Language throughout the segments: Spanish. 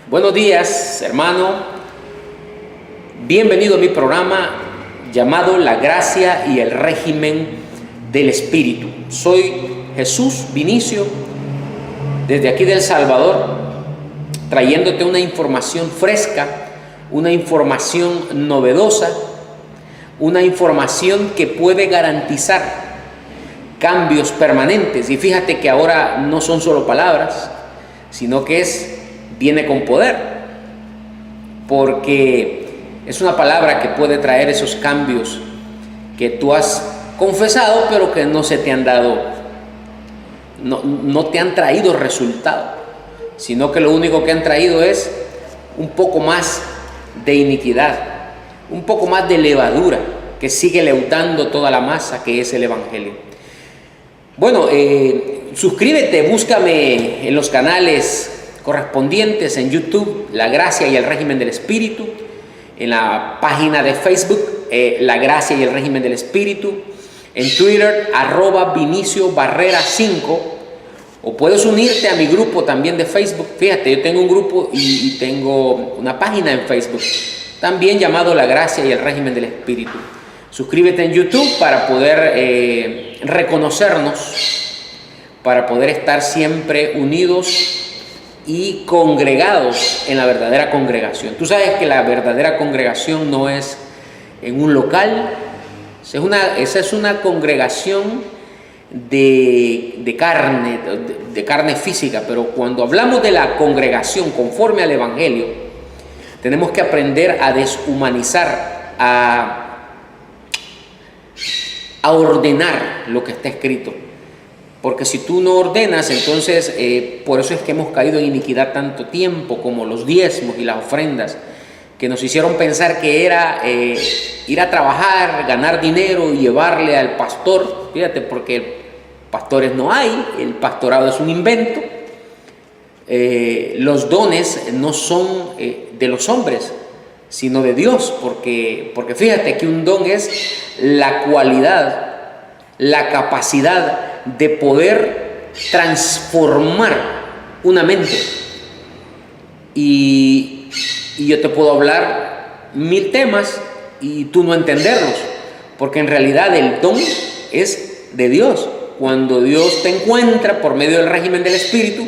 Buenos días, hermano. Bienvenido a mi programa llamado La Gracia y el Régimen del Espíritu. Soy Jesús Vinicio, desde aquí de El Salvador, trayéndote una información fresca, una información novedosa, una información que puede garantizar cambios permanentes. Y fíjate que ahora no son solo palabras, sino que viene con poder, porque es una palabra que puede traer esos cambios que tú has confesado, pero que no se te han dado, no te han traído resultado, sino que lo único que han traído es un poco más de iniquidad, un poco más de levadura que sigue leudando toda la masa, que es el Evangelio. Bueno, suscríbete, búscame en los canales correspondientes en YouTube, La Gracia y el Régimen del Espíritu, en la página de Facebook, La Gracia y el Régimen del Espíritu, en Twitter, @VinicioBarrera5, o puedes unirte a mi grupo también de Facebook. Fíjate, yo tengo un grupo y tengo una página en Facebook, también llamado La Gracia y el Régimen del Espíritu. Suscríbete en YouTube para poder reconocernos, para poder estar siempre unidos y congregados en la verdadera congregación. Tú sabes que la verdadera congregación no es en un local, esa es una congregación de carne física, pero cuando hablamos de la congregación conforme al Evangelio, tenemos que aprender a deshumanizar, a ordenar lo que está escrito. Porque si tú no ordenas, entonces por eso es que hemos caído en iniquidad tanto tiempo, como los diezmos y las ofrendas, que nos hicieron pensar que era ir a trabajar, ganar dinero y llevarle al pastor. Fíjate, porque pastores no hay, el pastorado es un invento. Los dones no son de los hombres, sino de Dios, porque fíjate que un don es la cualidad, la capacidad de poder transformar una mente. Y yo te puedo hablar 1000 temas y tú no entenderlos, porque en realidad el don es de Dios. Cuando Dios te encuentra por medio del régimen del Espíritu,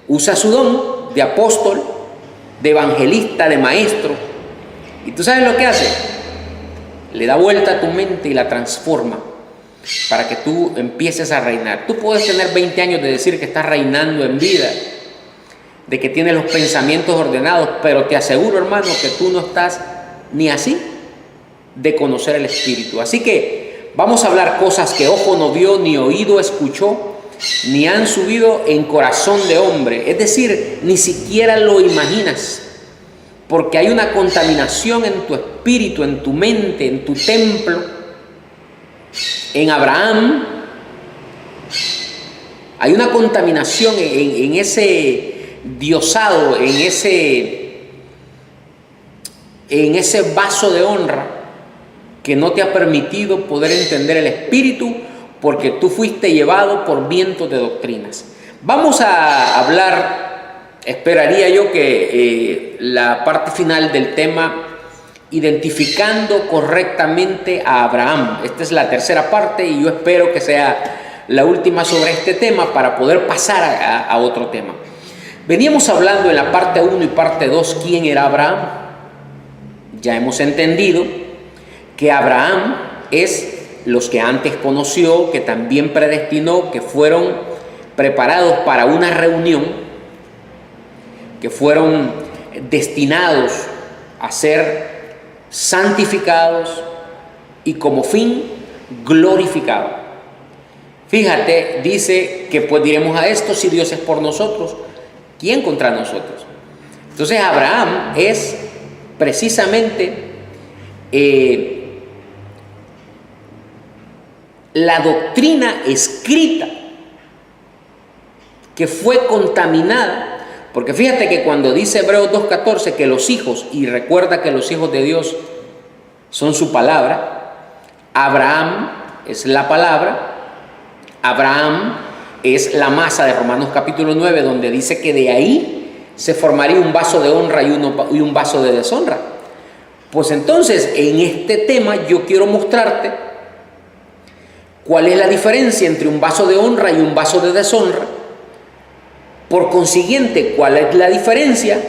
usa su don de apóstol, de evangelista, de maestro. ¿Y tú sabes lo que hace? Le da vuelta a tu mente y la transforma para que tú empieces a reinar. Tú puedes tener 20 años de decir que estás reinando en vida, de que tienes los pensamientos ordenados, pero te aseguro, hermano, que tú no estás ni así de conocer el Espíritu. Así que vamos a hablar cosas que ojo no vio, ni oído escuchó, ni han subido en corazón de hombre. Es decir, ni siquiera lo imaginas, porque hay una contaminación en tu espíritu, en tu mente, en tu templo. En Abraham hay una contaminación en ese diosado, en ese vaso de honra que no te ha permitido poder entender el Espíritu, porque tú fuiste llevado por vientos de doctrinas. Vamos a hablar, esperaría yo que la parte final del tema, identificando correctamente a Abraham. Esta es la tercera parte y yo espero que sea la última sobre este tema para poder pasar a otro tema. Veníamos hablando en la parte 1 y parte 2 quién era Abraham. Ya hemos entendido que Abraham es los que antes conoció, que también predestinó, que fueron preparados para una reunión, que fueron destinados a ser santificados y como fin glorificados. Fíjate, dice que pues diremos a esto: si Dios es por nosotros, ¿quién contra nosotros? Entonces Abraham es precisamente la doctrina escrita que fue contaminada. Porque fíjate que cuando dice Hebreos 2:14 que los hijos, y recuerda que los hijos de Dios son su palabra, Abraham es la palabra, Abraham es la masa de Romanos capítulo 9, donde dice que de ahí se formaría un vaso de honra y un vaso de deshonra. Pues entonces, en este tema yo quiero mostrarte cuál es la diferencia entre un vaso de honra y un vaso de deshonra. Por consiguiente, cuál es la diferencia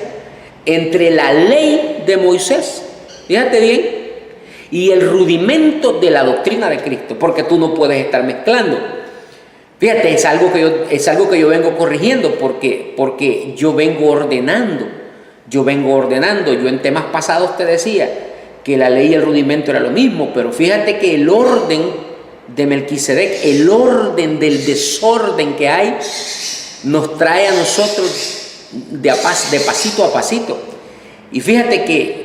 entre la ley de Moisés, fíjate bien, y el rudimento de la doctrina de Cristo, porque tú no puedes estar mezclando. Fíjate, es algo que yo vengo corrigiendo, porque yo vengo ordenando. Yo en temas pasados te decía que la ley y el rudimento era lo mismo, pero fíjate que el orden de Melquisedec, el orden del desorden que hay, nos trae a nosotros de pasito a pasito. Y fíjate que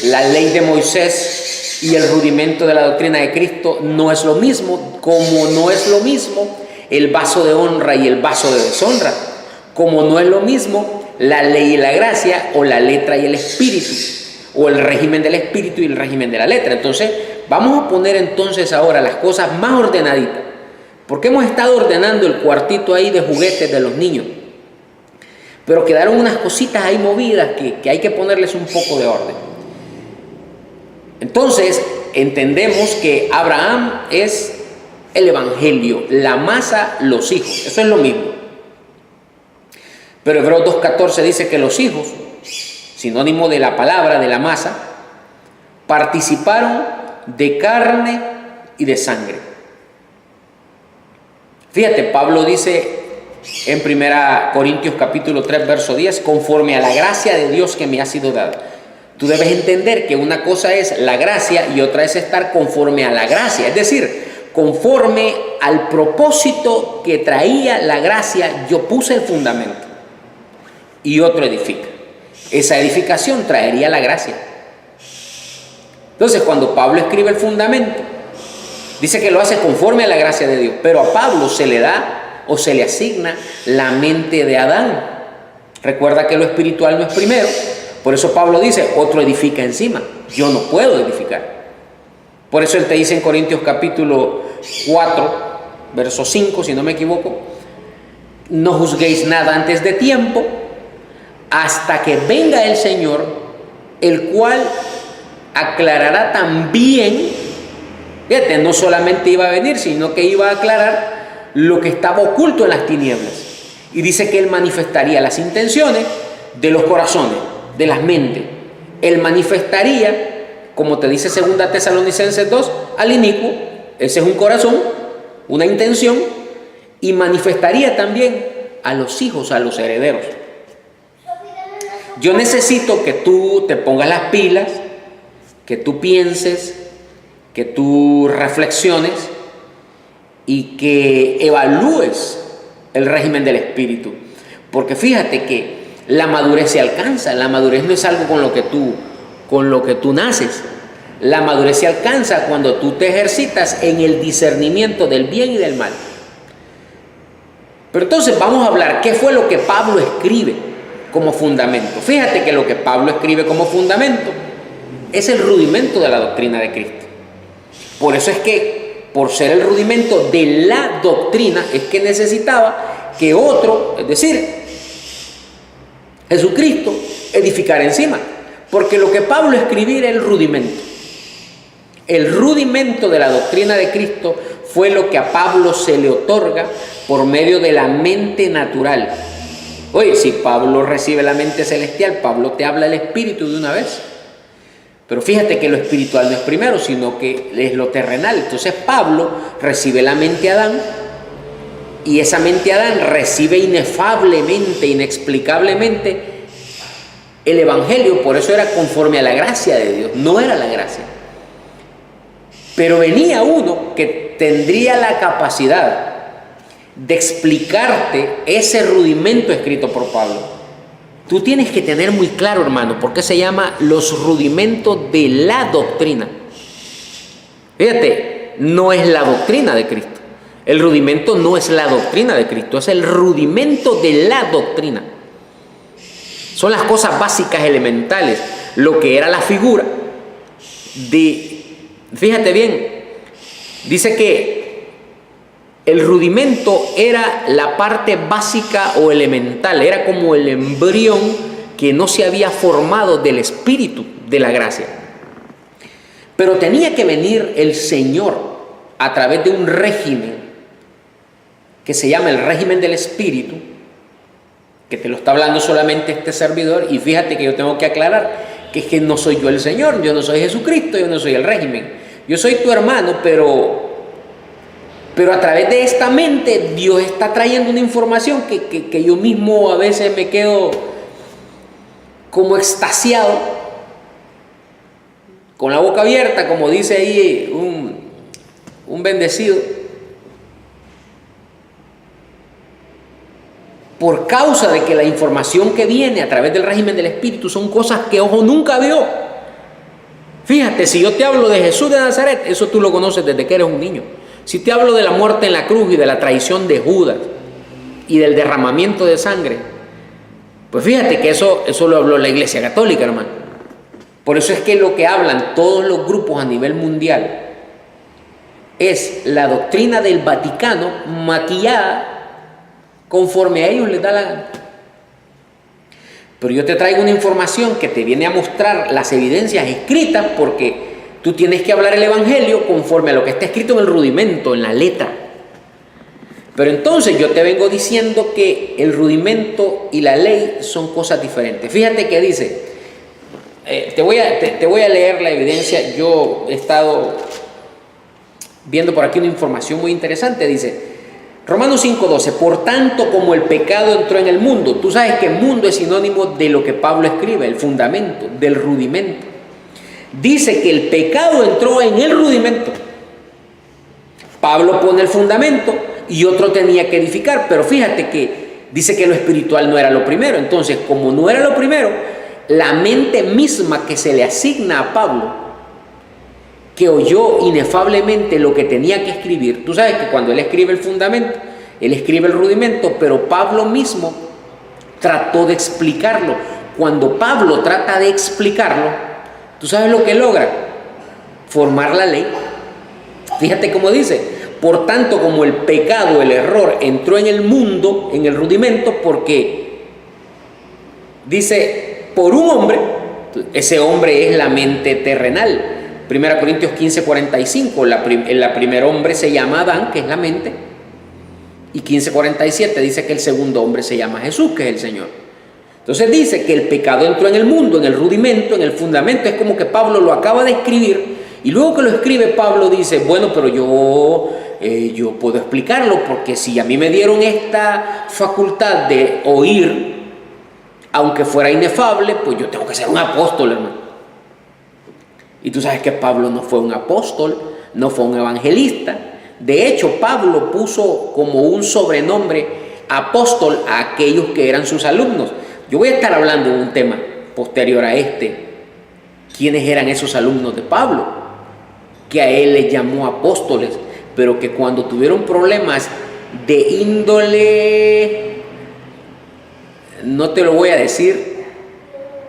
la ley de Moisés y el rudimento de la doctrina de Cristo no es lo mismo, como no es lo mismo el vaso de honra y el vaso de deshonra, como no es lo mismo la ley y la gracia, o la letra y el espíritu, o el régimen del espíritu y el régimen de la letra. Entonces vamos a poner entonces ahora las cosas más ordenaditas, porque hemos estado ordenando el cuartito ahí de juguetes de los niños, pero quedaron unas cositas ahí movidas que hay que ponerles un poco de orden. Entonces entendemos que Abraham es el evangelio, la masa, los hijos, eso es lo mismo. Pero Hebreos 2:14 dice que los hijos, sinónimo de la palabra, de la masa, participaron de carne y de sangre. Fíjate, Pablo dice en 1 Corintios capítulo 3, verso 10, conforme a la gracia de Dios que me ha sido dada. Tú debes entender que una cosa es la gracia y otra es estar conforme a la gracia, es decir, conforme al propósito que traía la gracia, yo puse el fundamento y otro edifica. Esa edificación traería la gracia. Entonces, cuando Pablo escribe el fundamento, dice que lo hace conforme a la gracia de Dios, pero a Pablo se le da o se le asigna la mente de Adán. Recuerda que lo espiritual no es primero, por eso Pablo dice, otro edifica encima. Yo no puedo edificar. Por eso él te dice en Corintios capítulo 4, verso 5, si no me equivoco, no juzguéis nada antes de tiempo, hasta que venga el Señor, el cual aclarará también, fíjate, no solamente iba a venir, sino que iba a aclarar lo que estaba oculto en las tinieblas. Y dice que Él manifestaría las intenciones de los corazones, de las mentes. Él manifestaría, como te dice 2 Tesalonicenses 2, al inicuo, ese es un corazón, una intención, y manifestaría también a los hijos, a los herederos. Yo necesito que tú te pongas las pilas, que tú pienses, que tú reflexiones y que evalúes el régimen del espíritu. Porque fíjate que la madurez se alcanza. La madurez no es algo con lo que tú naces. La madurez se alcanza cuando tú te ejercitas en el discernimiento del bien y del mal. Pero entonces vamos a hablar qué fue lo que Pablo escribe como fundamento. Fíjate que lo que Pablo escribe como fundamento es el rudimento de la doctrina de Cristo. Por eso es que, por ser el rudimento de la doctrina, es que necesitaba que otro, es decir, Jesucristo, edificara encima. Porque lo que Pablo escribió era el rudimento. El rudimento de la doctrina de Cristo fue lo que a Pablo se le otorga por medio de la mente natural. Oye, si Pablo recibe la mente celestial, Pablo te habla el espíritu de una vez. Pero fíjate que lo espiritual no es primero, sino que es lo terrenal. Entonces Pablo recibe la mente Adán, y esa mente Adán recibe inefablemente, inexplicablemente el evangelio. Por eso era conforme a la gracia de Dios, no era la gracia. Pero venía uno que tendría la capacidad de explicarte ese rudimento escrito por Pablo. Tú tienes que tener muy claro, hermano, porque se llama los rudimentos de la doctrina. Fíjate, no es la doctrina de Cristo. El rudimento no es la doctrina de Cristo, es el rudimento de la doctrina. Son las cosas básicas, elementales, lo que era la figura de... Fíjate bien, dice que el rudimento era la parte básica o elemental, era como el embrión que no se había formado del espíritu de la gracia. Pero tenía que venir el Señor a través de un régimen que se llama el régimen del espíritu, que te lo está hablando solamente este servidor. Y fíjate que yo tengo que aclarar que es que no soy yo el Señor, yo no soy Jesucristo, yo no soy el régimen, yo soy tu hermano, pero a través de esta mente Dios está trayendo una información que yo mismo a veces me quedo como extasiado, con la boca abierta, como dice ahí un bendecido, por causa de que la información que viene a través del régimen del Espíritu son cosas que ojo nunca vio. Fíjate, si yo te hablo de Jesús de Nazaret, eso tú lo conoces desde que eres un niño. Si te hablo de la muerte en la cruz y de la traición de Judas y del derramamiento de sangre, pues fíjate que eso lo habló la Iglesia Católica, hermano. Por eso es que lo que hablan todos los grupos a nivel mundial es la doctrina del Vaticano maquillada conforme a ellos les da la gana. Pero yo te traigo una información que te viene a mostrar las evidencias escritas, porque tú tienes que hablar el Evangelio conforme a lo que está escrito en el rudimento, en la letra. Pero entonces yo te vengo diciendo que el rudimento y la ley son cosas diferentes. Fíjate que dice, te voy a leer la evidencia. Yo he estado viendo por aquí una información muy interesante. Dice, Romanos 5:12, por tanto como el pecado entró en el mundo. Tú sabes que el mundo es sinónimo de lo que Pablo escribe, el fundamento, del rudimento. Dice que el pecado entró en el rudimento. Pablo pone el fundamento y otro tenía que edificar, pero fíjate que dice que lo espiritual no era lo primero. Entonces, como no era lo primero, la mente misma que se le asigna a Pablo, que oyó inefablemente lo que tenía que escribir. Tú sabes que cuando él escribe el fundamento, él escribe el rudimento, pero Pablo mismo trató de explicarlo. Cuando Pablo trata de explicarlo, ¿tú sabes lo que logra? Formar la ley. Fíjate cómo dice, por tanto como el pecado, el error entró en el mundo, en el rudimento, porque dice, por un hombre, ese hombre es la mente terrenal. 1 Corintios 15:45, el primer hombre se llama Adán, que es la mente, y 15:47 dice que el segundo hombre se llama Jesús, que es el Señor. Entonces dice que el pecado entró en el mundo, en el rudimento, en el fundamento. Es como que Pablo lo acaba de escribir, y luego que lo escribe Pablo dice, bueno, pero yo puedo explicarlo, porque si a mí me dieron esta facultad de oír, aunque fuera inefable, pues yo tengo que ser un apóstol, hermano. Y tú sabes que Pablo no fue un apóstol, no fue un evangelista. De hecho, Pablo puso como un sobrenombre apóstol a aquellos que eran sus alumnos. Yo voy a estar hablando de un tema posterior a este. ¿Quiénes eran esos alumnos de Pablo? Que a él les llamó apóstoles, pero que cuando tuvieron problemas de índole, no te lo voy a decir,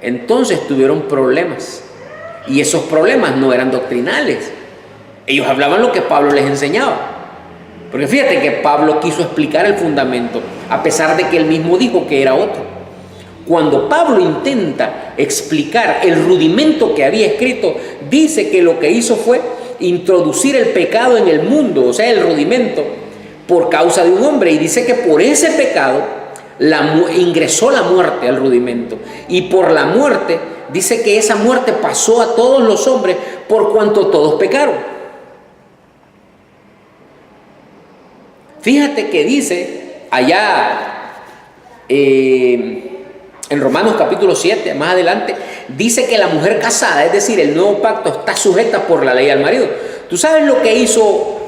entonces tuvieron problemas. Y esos problemas no eran doctrinales. Ellos hablaban lo que Pablo les enseñaba. Porque fíjate que Pablo quiso explicar el fundamento, a pesar de que él mismo dijo que era otro. Cuando Pablo intenta explicar el rudimento que había escrito, dice que lo que hizo fue introducir el pecado en el mundo, o sea, el rudimento, por causa de un hombre. Y dice que por ese pecado ingresó la muerte al rudimento. Y por la muerte, dice que esa muerte pasó a todos los hombres por cuanto todos pecaron. Fíjate que dice allá en Romanos capítulo 7, más adelante, dice que la mujer casada, es decir, el nuevo pacto, está sujeta por la ley al marido. ¿Tú sabes lo que hizo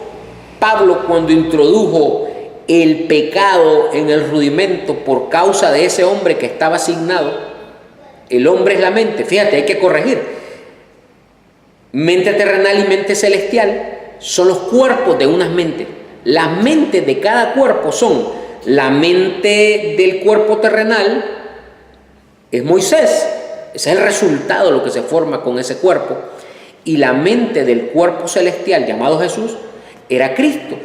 Pablo cuando introdujo el pecado en el rudimento por causa de ese hombre que estaba asignado? El hombre es la mente. Fíjate, hay que corregir. Mente terrenal y mente celestial son los cuerpos de unas mentes. Las mentes de cada cuerpo son: la mente del cuerpo terrenal es Moisés, ese es el resultado de lo que se forma con ese cuerpo, y la mente del cuerpo celestial llamado Jesús era Cristo.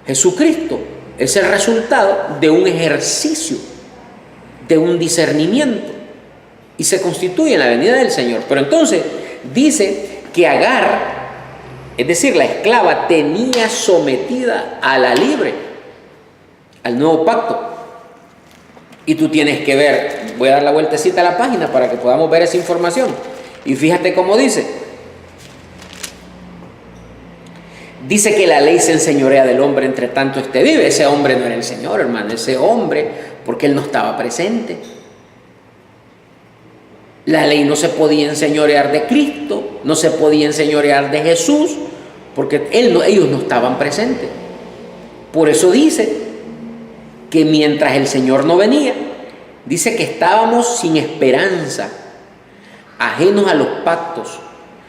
Jesucristo es el resultado de un ejercicio, de un discernimiento, y se constituye en la venida del Señor. Pero entonces dice que Agar, es decir, la esclava, tenía sometida a la libre, al nuevo pacto. Y tú tienes que ver, voy a dar la vueltecita a la página para que podamos ver esa información. Y fíjate cómo dice. Dice que la ley se enseñorea del hombre entre tanto éste vive. Ese hombre no era el Señor, hermano. Ese hombre, porque él no estaba presente. La ley no se podía enseñorear de Cristo, no se podía enseñorear de Jesús, porque ellos no estaban presentes. Por eso dice que mientras el Señor no venía, dice que estábamos sin esperanza, ajenos a los pactos,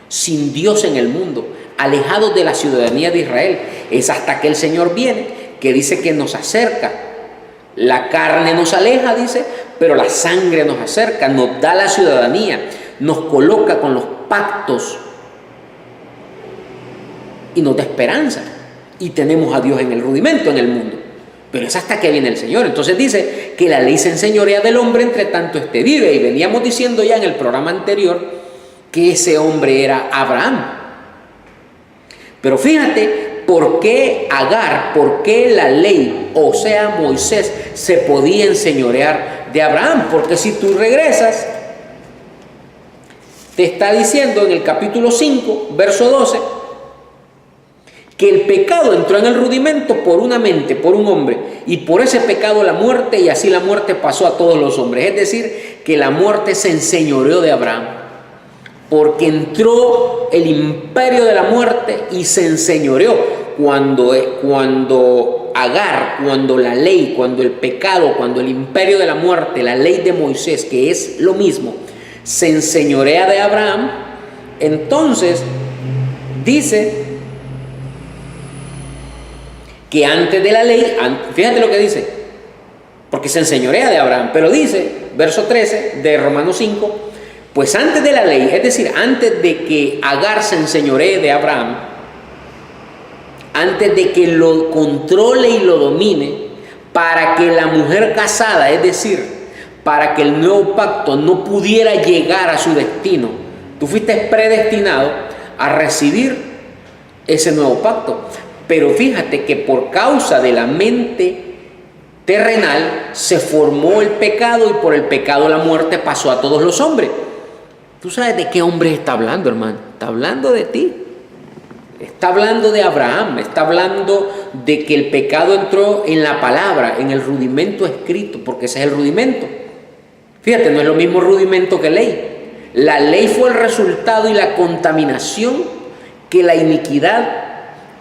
sin Dios en el mundo, alejados de la ciudadanía de Israel. Es hasta que el Señor viene que dice que nos acerca. La carne nos aleja, dice, pero la sangre nos acerca, nos da la ciudadanía, nos coloca con los pactos y nos da esperanza. Y tenemos a Dios en el rudimento en el mundo. Pero es hasta que viene el Señor. Entonces dice que la ley se enseñorea del hombre entre tanto éste vive. Y veníamos diciendo ya en el programa anterior que ese hombre era Abraham. Pero fíjate por qué Agar, por qué la ley, o sea Moisés, se podía enseñorear de Abraham. Porque si tú regresas, te está diciendo en el capítulo 5, verso 12, que el pecado entró en el rudimento por una mente, por un hombre, y por ese pecado la muerte, y así la muerte pasó a todos los hombres. Es decir, que la muerte se enseñoreó de Abraham, porque entró el imperio de la muerte y se enseñoreó. Cuando Agar, cuando la ley, cuando el pecado, cuando el imperio de la muerte, la ley de Moisés, que es lo mismo, se enseñorea de Abraham, entonces dice que antes de la ley, fíjate lo que dice, porque se enseñorea de Abraham, pero dice, verso 13 de Romanos 5, pues antes de la ley, es decir, antes de que Agar se enseñoree de Abraham, antes de que lo controle y lo domine, para que la mujer casada, es decir, para que el nuevo pacto no pudiera llegar a su destino, tú fuiste predestinado a recibir ese nuevo pacto. Pero fíjate que por causa de la mente terrenal se formó el pecado, y por el pecado la muerte pasó a todos los hombres. ¿Tú sabes de qué hombre está hablando, hermano? Está hablando de ti. Está hablando de Abraham. Está hablando de que el pecado entró en la palabra, en el rudimento escrito, porque ese es el rudimento. Fíjate, no es lo mismo rudimento que ley. La ley fue el resultado y la contaminación que la iniquidad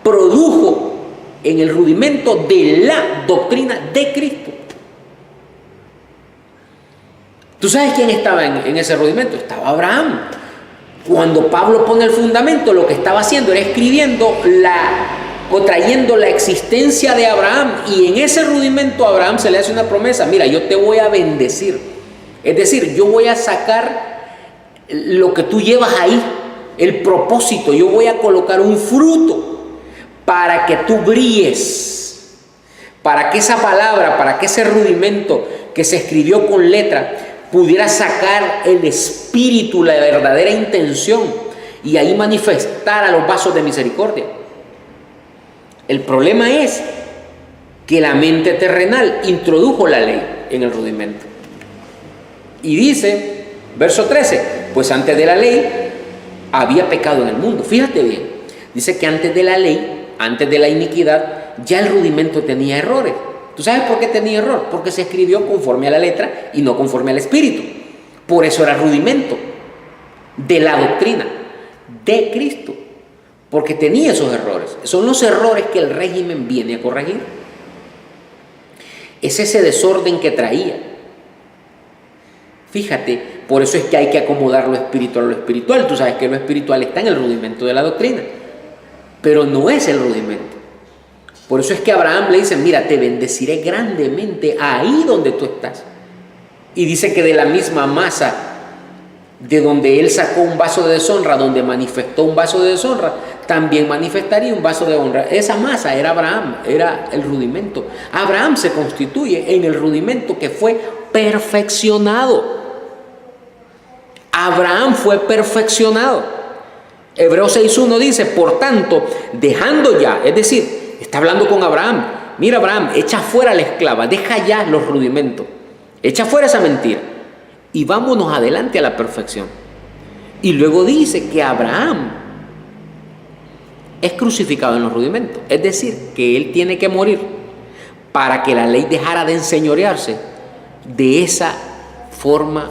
produjo en el rudimento de la doctrina de Cristo. ¿Tú sabes quién estaba en ese rudimento? Estaba Abraham. Cuando Pablo pone el fundamento, lo que estaba haciendo era escribiendo o trayendo la existencia de Abraham, y en ese rudimento a Abraham se le hace una promesa: mira, yo te voy a bendecir. Es decir, yo voy a sacar lo que tú llevas ahí, el propósito, yo voy a colocar un fruto para que tú brilles, para que esa palabra, para que ese rudimento que se escribió con letra pudiera sacar el espíritu, la verdadera intención, y ahí manifestar a los vasos de misericordia. El problema es que la mente terrenal introdujo la ley en el rudimento. Y dice, verso 13, pues antes de la ley había pecado en el mundo. Fíjate bien, dice que antes de la ley, antes de la iniquidad, ya el rudimento tenía errores. ¿Tú sabes por qué tenía error? Porque se escribió conforme a la letra y no conforme al espíritu. Por eso era rudimento de la doctrina de Cristo, porque tenía esos errores. Son los errores que el régimen viene a corregir. Es ese desorden que traía. Fíjate, por eso es que hay que acomodar lo espiritual a lo espiritual. Tú sabes que lo espiritual está en el rudimento de la doctrina, pero no es el rudimento. Por eso es que a Abraham le dicen: mira, te bendeciré grandemente ahí donde tú estás. Y dice que de la misma masa de donde él sacó un vaso de deshonra, donde manifestó un vaso de deshonra, también manifestaría un vaso de honra. Esa masa era Abraham, era el rudimento. Abraham se constituye en el rudimento que fue perfeccionado. Abraham fue perfeccionado. Hebreos 6.1 dice, por tanto, dejando ya, es decir, está hablando con Abraham. Mira, Abraham, echa fuera a la esclava, deja ya los rudimentos, echa fuera esa mentira y vámonos adelante a la perfección. Y luego dice que Abraham es crucificado en los rudimentos, es decir, que él tiene que morir para que la ley dejara de enseñorearse de esa forma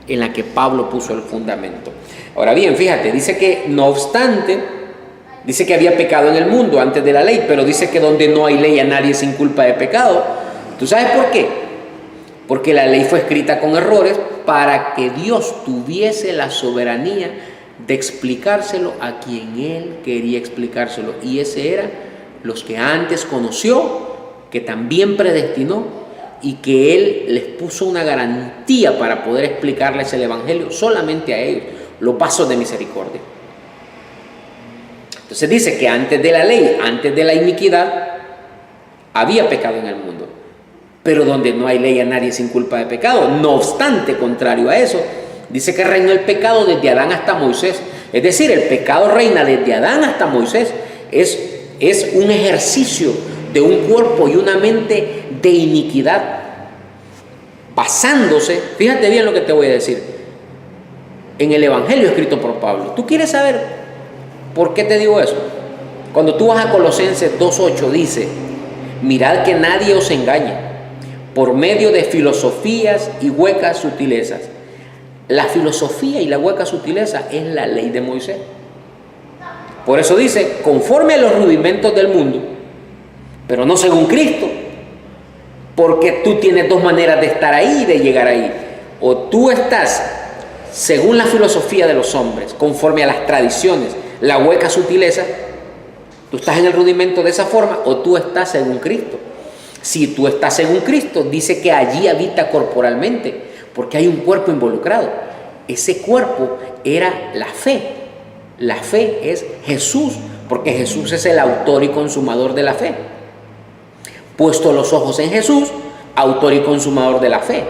en la que Pablo puso el fundamento. Ahora bien, fíjate, dice que no obstante, dice que había pecado en el mundo antes de la ley, pero dice que donde no hay ley a nadie sin culpa de pecado. ¿Tú sabes por qué? Porque la ley fue escrita con errores para que Dios tuviese la soberanía de explicárselo a quien Él quería explicárselo. Y ese era los que antes conoció, que también predestinó y que Él les puso una garantía para poder explicarles el Evangelio solamente a ellos, los vasos de misericordia. Entonces dice que antes de la ley, antes de la iniquidad, había pecado en el mundo. Pero donde no hay ley a nadie sin culpa de pecado. No obstante, contrario a eso, dice que reinó el pecado desde Adán hasta Moisés. Es decir, el pecado reina desde Adán hasta Moisés. Es un ejercicio de un cuerpo y una mente de iniquidad, basándose, fíjate bien lo que te voy a decir, en el Evangelio escrito por Pablo. ¿Tú quieres saber por qué te digo eso? Cuando tú vas a Colosenses 2.8 dice, mirad que nadie os engañe por medio de filosofías y huecas sutilezas. La filosofía y la hueca sutileza es la ley de Moisés. Por eso dice, conforme a los rudimentos del mundo, pero no según Cristo, porque tú tienes dos maneras de estar ahí y de llegar ahí. O tú estás según la filosofía de los hombres, conforme a las tradiciones, la hueca sutileza, tú estás en el rudimento de esa forma, o tú estás según Cristo. Si tú estás según Cristo, dice que allí habita corporalmente, porque hay un cuerpo involucrado. Ese cuerpo era la fe. La fe es Jesús, porque Jesús es el autor y consumador de la fe. Puesto los ojos en Jesús, autor y consumador de la fe.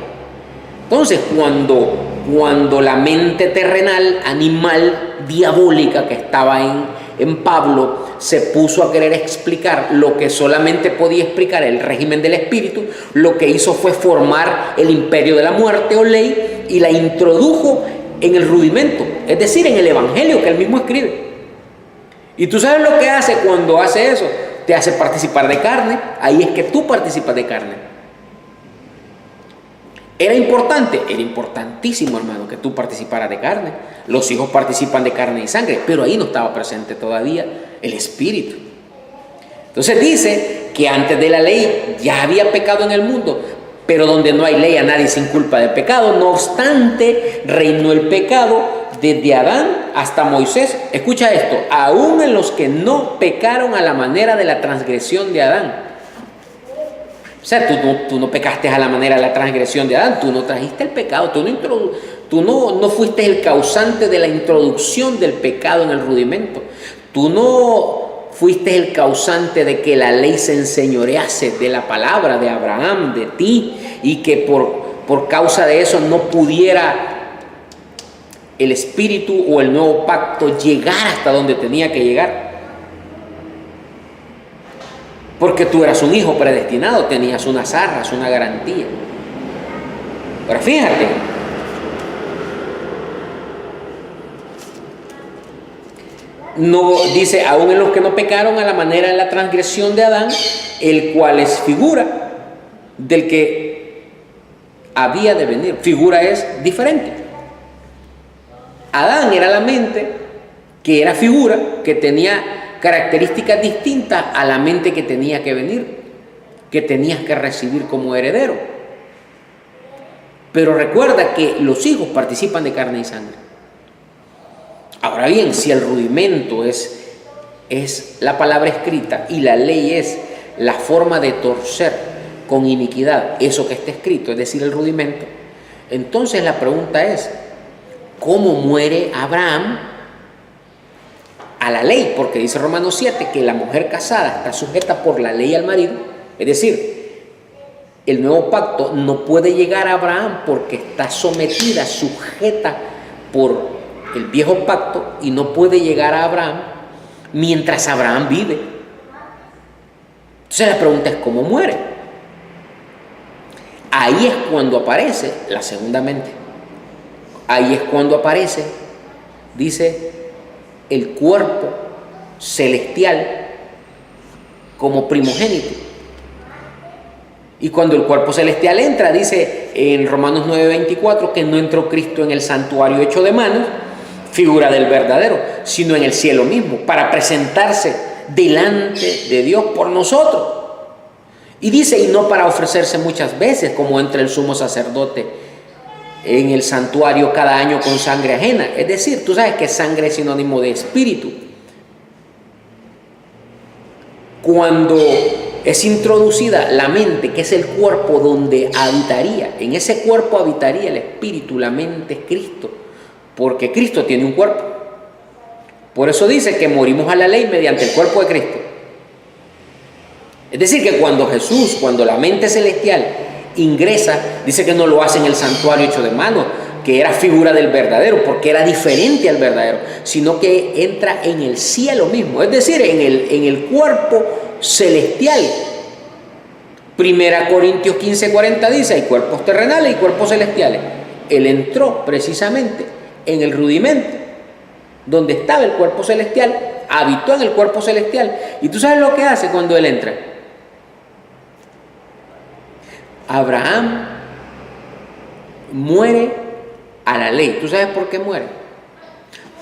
Entonces, cuando la mente terrenal, animal, diabólica que estaba en Pablo, se puso a querer explicar lo que solamente podía explicar el régimen del espíritu, lo que hizo fue formar el imperio de la muerte o ley y la introdujo en el rudimento, es decir, en el evangelio que él mismo escribe. Y tú sabes lo que hace cuando hace eso, te hace participar de carne. Ahí es que tú participas de carne. ¿Era importante? Era importantísimo, hermano, que tú participaras de carne. Los hijos participan de carne y sangre, pero ahí no estaba presente todavía el espíritu. Entonces dice que antes de la ley ya había pecado en el mundo, pero donde no hay ley a nadie sin culpa de pecado. No obstante, reinó el pecado desde Adán hasta Moisés. Escucha esto, aún en los que no pecaron a la manera de la transgresión de Adán. O sea, tú no pecaste a la manera de la transgresión de Adán, tú no trajiste el pecado, tú no fuiste el causante de la introducción del pecado en el rudimento. Tú no fuiste el causante de que la ley se enseñorease de la palabra de Abraham, de ti, y que por causa de eso no pudiera el espíritu o el nuevo pacto llegar hasta donde tenía que llegar. Porque tú eras un hijo predestinado, tenías unas arras, una garantía. Pero fíjate, no dice, aún en los que no pecaron a la manera de la transgresión de Adán, el cual es figura del que había de venir. Figura es diferente. Adán era la mente que era figura, que tenía características distintas a la mente que tenía que venir, que tenías que recibir como heredero. Pero recuerda que los hijos participan de carne y sangre. Ahora bien, si el rudimento es la palabra escrita y la ley es la forma de torcer con iniquidad eso que está escrito, es decir, el rudimento, entonces la pregunta es, ¿cómo muere Abraham a la ley, porque dice Romanos 7 que la mujer casada está sujeta por la ley al marido. Es decir, el nuevo pacto no puede llegar a Abraham porque está sometida, sujeta por el viejo pacto, y no puede llegar a Abraham mientras Abraham vive. Entonces la pregunta es: ¿cómo muere? Ahí es cuando aparece la segunda mente. Ahí es cuando aparece, dice, el cuerpo celestial como primogénito. Y cuando el cuerpo celestial entra, dice en Romanos 9:24 que no entró Cristo en el santuario hecho de manos, figura del verdadero, sino en el cielo mismo, para presentarse delante de Dios por nosotros. Y dice, y no para ofrecerse muchas veces, como entra el sumo sacerdote en el santuario cada año con sangre ajena. Es decir, tú sabes que sangre es sinónimo de espíritu. Cuando es introducida la mente, que es el cuerpo donde habitaría, en ese cuerpo habitaría el espíritu, la mente es Cristo, porque Cristo tiene un cuerpo. Por eso dice que morimos a la ley mediante el cuerpo de Cristo. Es decir, que cuando la mente celestial ingresa, dice que no lo hace en el santuario hecho de mano, que era figura del verdadero, porque era diferente al verdadero, sino que entra en el cielo mismo, es decir, en el cuerpo celestial. 1 Corintios 15:40 dice, hay cuerpos terrenales y cuerpos celestiales. Él entró precisamente en el rudimento, donde estaba el cuerpo celestial, habitó en el cuerpo celestial. ¿Y tú sabes lo que hace cuando él entra? Abraham muere a la ley. ¿Tú sabes por qué muere?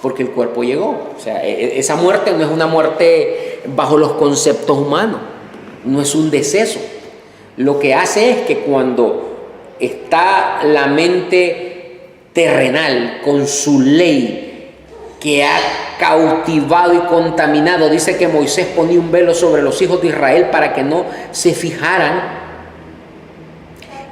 Porque el cuerpo llegó. O sea, esa muerte no es una muerte bajo los conceptos humanos, no es un deceso. Lo que hace es que cuando está la mente terrenal con su ley que ha cautivado y contaminado, dice que Moisés ponía un velo sobre los hijos de Israel para que no se fijaran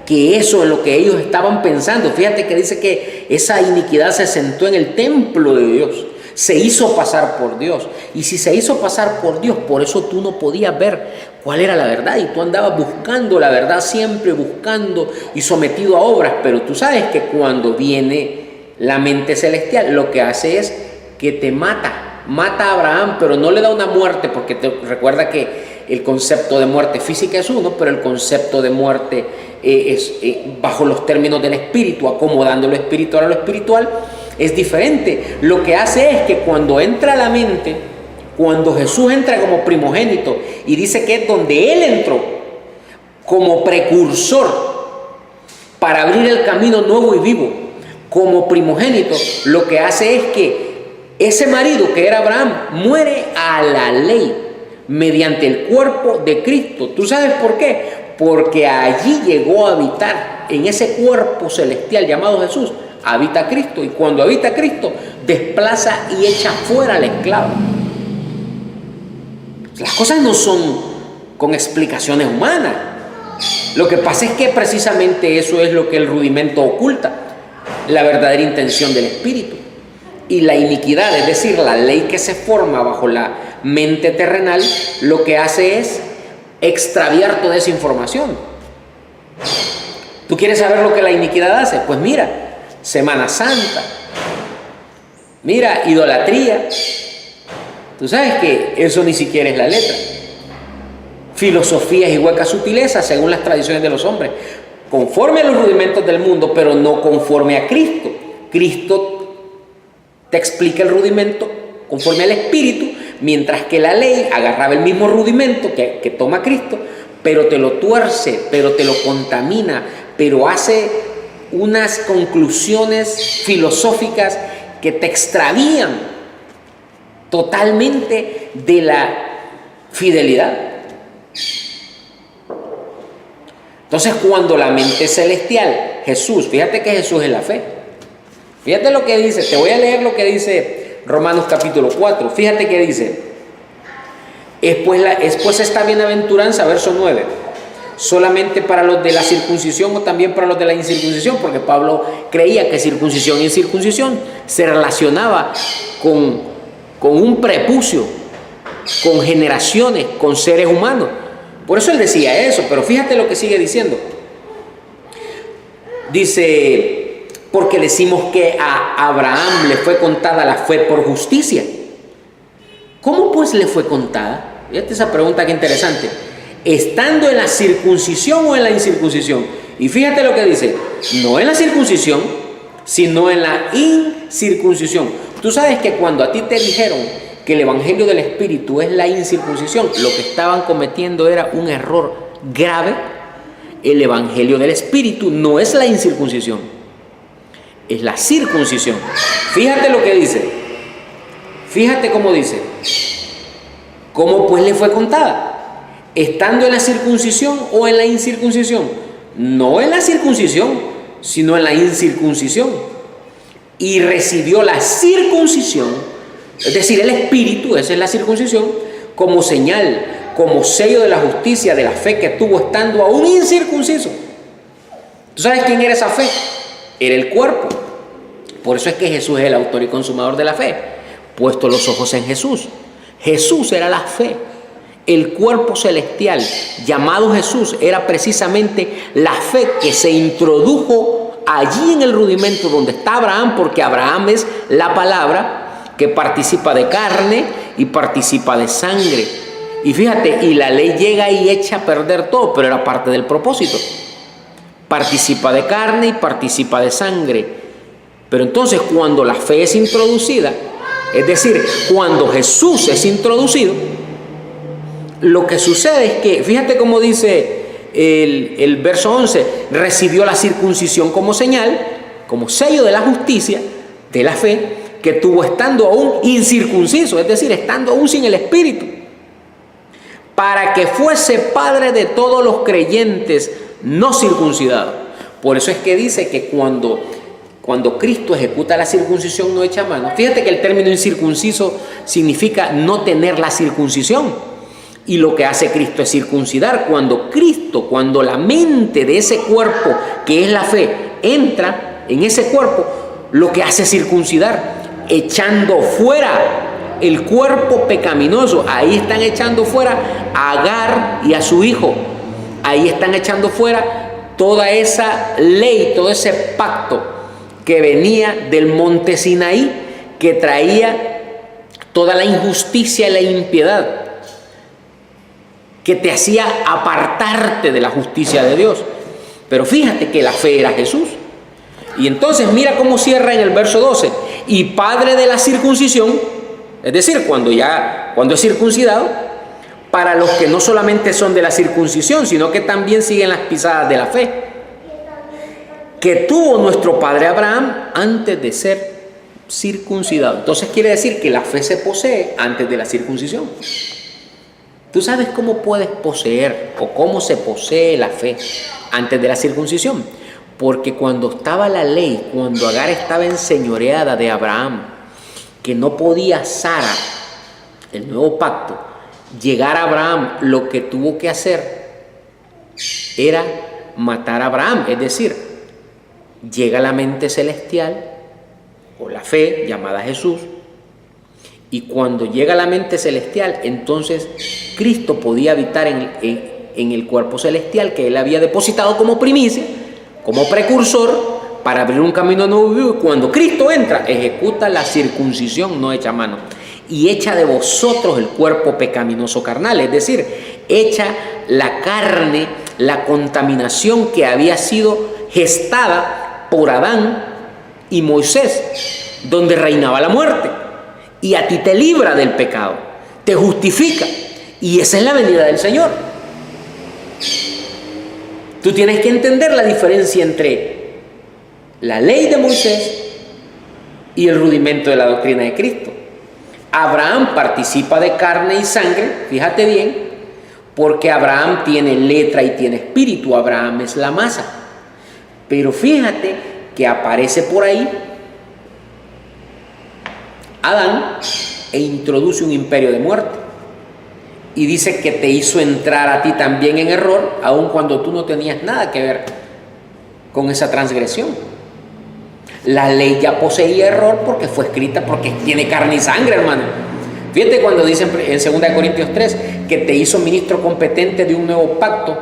que eso es lo que ellos estaban pensando. Fíjate que dice que esa iniquidad se sentó en el templo de Dios, se hizo pasar por Dios. Y si se hizo pasar por Dios, por eso tú no podías ver cuál era la verdad, y tú andabas buscando la verdad, siempre buscando y sometido a obras. Pero tú sabes que cuando viene la mente celestial, lo que hace es que te mata a Abraham, pero no le da una muerte, porque recuerda que el concepto de muerte física es uno, pero el concepto de muerte es bajo los términos del espíritu, acomodando lo espiritual a lo espiritual, es diferente. Lo que hace es que cuando entra la mente, cuando Jesús entra como primogénito, y dice que es donde Él entró como precursor para abrir el camino nuevo y vivo, como primogénito, lo que hace es que ese marido que era Abraham muere a la ley mediante el cuerpo de Cristo. ¿Tú sabes por qué? Porque allí llegó a habitar, en ese cuerpo celestial llamado Jesús, habita Cristo. Y cuando habita Cristo, desplaza y echa fuera al esclavo. Las cosas no son con explicaciones humanas. Lo que pasa es que precisamente eso es lo que el rudimento oculta, la verdadera intención del espíritu. Y la iniquidad, es decir, la ley que se forma bajo la mente terrenal, lo que hace es extraviar toda esa información. ¿Tú quieres saber lo que la iniquidad hace? Pues mira, Semana Santa, mira, idolatría. Tú sabes que eso ni siquiera es la letra. Filosofías y huecas sutilezas según las tradiciones de los hombres, conforme a los rudimentos del mundo, pero no conforme a Cristo. Cristo te explica el rudimento conforme al espíritu, mientras que la ley agarraba el mismo rudimento que toma Cristo, pero te lo tuerce, pero te lo contamina, pero hace unas conclusiones filosóficas que te extravían totalmente de la fidelidad. Entonces, cuando la mente celestial, Jesús, fíjate que Jesús es la fe. Fíjate lo que dice, te voy a leer lo que dice Romanos capítulo 4. Fíjate que dice, es pues esta bienaventuranza, verso 9, solamente para los de la circuncisión o también para los de la incircuncisión, porque Pablo creía que circuncisión e incircuncisión se relacionaba con con un prepucio, con generaciones, con seres humanos. Por eso él decía eso, pero fíjate lo que sigue diciendo. Dice, porque decimos que a Abraham le fue contada la fe por justicia. ¿Cómo pues le fue contada? Fíjate esa pregunta que interesante. ¿Estando en la circuncisión o en la incircuncisión? Y fíjate lo que dice, no en la circuncisión, sino en la incircuncisión. Tú sabes que cuando a ti te dijeron que el evangelio del Espíritu es la incircuncisión, lo que estaban cometiendo era un error grave. El evangelio del Espíritu no es la incircuncisión, es la circuncisión. Fíjate lo que dice, fíjate cómo dice, ¿cómo pues le fue contada? ¿Estando en la circuncisión o en la incircuncisión? No en la circuncisión, sino en la incircuncisión. Y recibió la circuncisión, es decir, el Espíritu, esa es la circuncisión, como señal, como sello de la justicia, de la fe que tuvo estando aún incircunciso. ¿Tú sabes quién era esa fe? Era el cuerpo. Por eso es que Jesús es el autor y consumador de la fe. Puesto los ojos en Jesús. Jesús era la fe. El cuerpo celestial llamado Jesús era precisamente la fe que se introdujo allí en el rudimento donde está Abraham, porque Abraham es la palabra que participa de carne y participa de sangre. Y fíjate, y la ley llega y echa a perder todo, pero era parte del propósito. Participa de carne y participa de sangre. Pero entonces cuando la fe es introducida, es decir, cuando Jesús es introducido, lo que sucede es que, fíjate cómo dice el verso 11, recibió la circuncisión como señal, como sello de la justicia, de la fe, que tuvo estando aún incircunciso, es decir, estando aún sin el Espíritu, para que fuese padre de todos los creyentes no circuncidados. Por eso es que dice que cuando Cristo ejecuta la circuncisión no hecha mano, fíjate que el término incircunciso significa no tener la circuncisión. Y lo que hace Cristo es circuncidar. Cuando la mente de ese cuerpo, que es la fe, entra en ese cuerpo, lo que hace es circuncidar, echando fuera el cuerpo pecaminoso. Ahí están echando fuera a Agar y a su hijo. Ahí están echando fuera toda esa ley, todo ese pacto que venía del monte Sinaí, que traía toda la injusticia y la impiedad, que te hacía apartarte de la justicia de Dios. Pero fíjate que la fe era Jesús. Y entonces mira cómo cierra en el verso 12. Y padre de la circuncisión, es decir, cuando es circuncidado, para los que no solamente son de la circuncisión, sino que también siguen las pisadas de la fe, que tuvo nuestro padre Abraham antes de ser circuncidado. Entonces quiere decir que la fe se posee antes de la circuncisión. ¿Tú sabes cómo puedes poseer o cómo se posee la fe antes de la circuncisión? Porque cuando estaba la ley, cuando Agar estaba enseñoreada de Abraham, que no podía Sara, el nuevo pacto, llegar a Abraham, lo que tuvo que hacer era matar a Abraham. Es decir, llega la mente celestial o la fe llamada Jesús. Y cuando llega la mente celestial, entonces Cristo podía habitar en el cuerpo celestial que Él había depositado como primicia, como precursor, para abrir un camino nuevo. Y cuando Cristo entra, ejecuta la circuncisión no hecha a mano. Y echa de vosotros el cuerpo pecaminoso carnal. Es decir, echa la carne, la contaminación que había sido gestada por Adán y Moisés, donde reinaba la muerte. Y a ti te libra del pecado, te justifica. Y esa es la venida del Señor. Tú tienes que entender la diferencia entre la ley de Moisés y el rudimento de la doctrina de Cristo. Abraham participa de carne y sangre, fíjate bien, porque Abraham tiene letra y tiene espíritu. Abraham es la masa. Pero fíjate que aparece por ahí Adán e introduce un imperio de muerte y dice que te hizo entrar a ti también en error, aun cuando tú no tenías nada que ver con esa transgresión. La ley ya poseía error porque fue escrita, porque tiene carne y sangre, hermano. Fíjate cuando dice en 2 Corintios 3 que te hizo ministro competente de un nuevo pacto,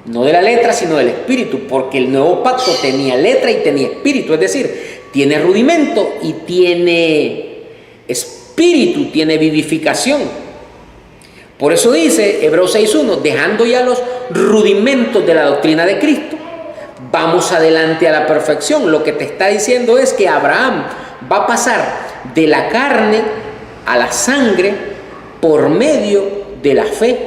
no de la letra sino del espíritu, porque el nuevo pacto tenía letra y tenía espíritu, es decir, tiene rudimento y tiene espíritu, tiene vivificación. Por eso dice Hebreos 6:1, dejando ya los rudimentos de la doctrina de Cristo, vamos adelante a la perfección. Lo que te está diciendo es que Abraham va a pasar de la carne a la sangre por medio de la fe.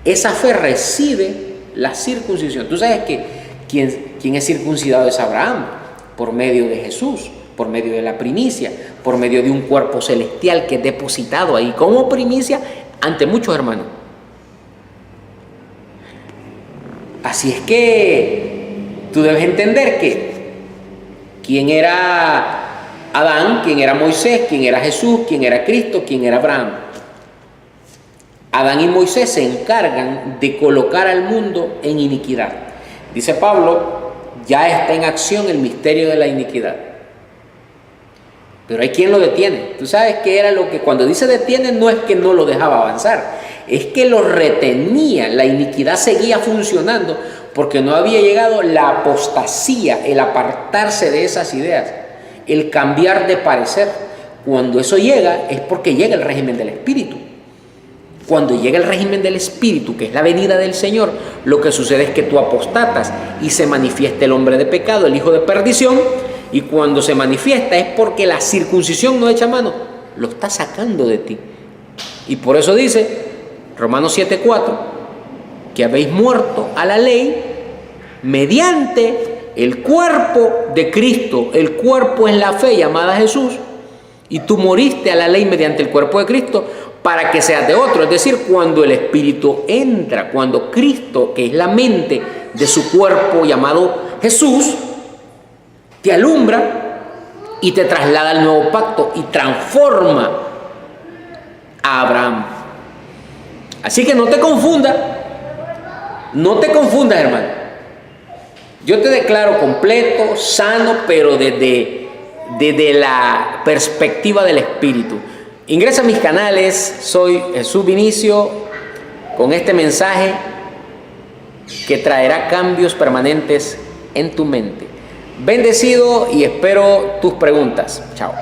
Esa fe recibe la circuncisión. Tú sabes que quien es circuncidado es Abraham, por medio de Jesús, por medio de la primicia, por medio de un cuerpo celestial que es depositado ahí como primicia ante muchos hermanos. Así es que tú debes entender que quién era Adán, quién era Moisés, quién era Jesús, quién era Cristo, quién era Abraham. Adán y Moisés se encargan de colocar al mundo en iniquidad. Dice Pablo, ya está en acción el misterio de la iniquidad. Pero hay quien lo detiene. Tú sabes que era lo que cuando dice detiene no es que no lo dejaba avanzar, es que lo retenía. La iniquidad seguía funcionando porque no había llegado la apostasía, el apartarse de esas ideas, el cambiar de parecer. Cuando eso llega es porque llega el régimen del Espíritu. Cuando llega el régimen del Espíritu, que es la venida del Señor, lo que sucede es que tú apostatas y se manifiesta el hombre de pecado, el hijo de perdición. Y cuando se manifiesta es porque la circuncisión no hecha mano lo está sacando de ti. Y por eso dice Romanos 7:4 que habéis muerto a la ley mediante el cuerpo de Cristo. El cuerpo es la fe llamada Jesús. Y tú moriste a la ley mediante el cuerpo de Cristo para que seas de otro. Es decir, cuando el Espíritu entra, cuando Cristo, que es la mente de su cuerpo llamado Jesús, te alumbra y te traslada al nuevo pacto y transforma a Abraham. Así que no te confundas, hermano. Yo te declaro completo, sano, pero desde la perspectiva del Espíritu. Ingresa a mis canales, soy Jesús Vinicio, con este mensaje que traerá cambios permanentes en tu mente. Bendecido y espero tus preguntas. Chao.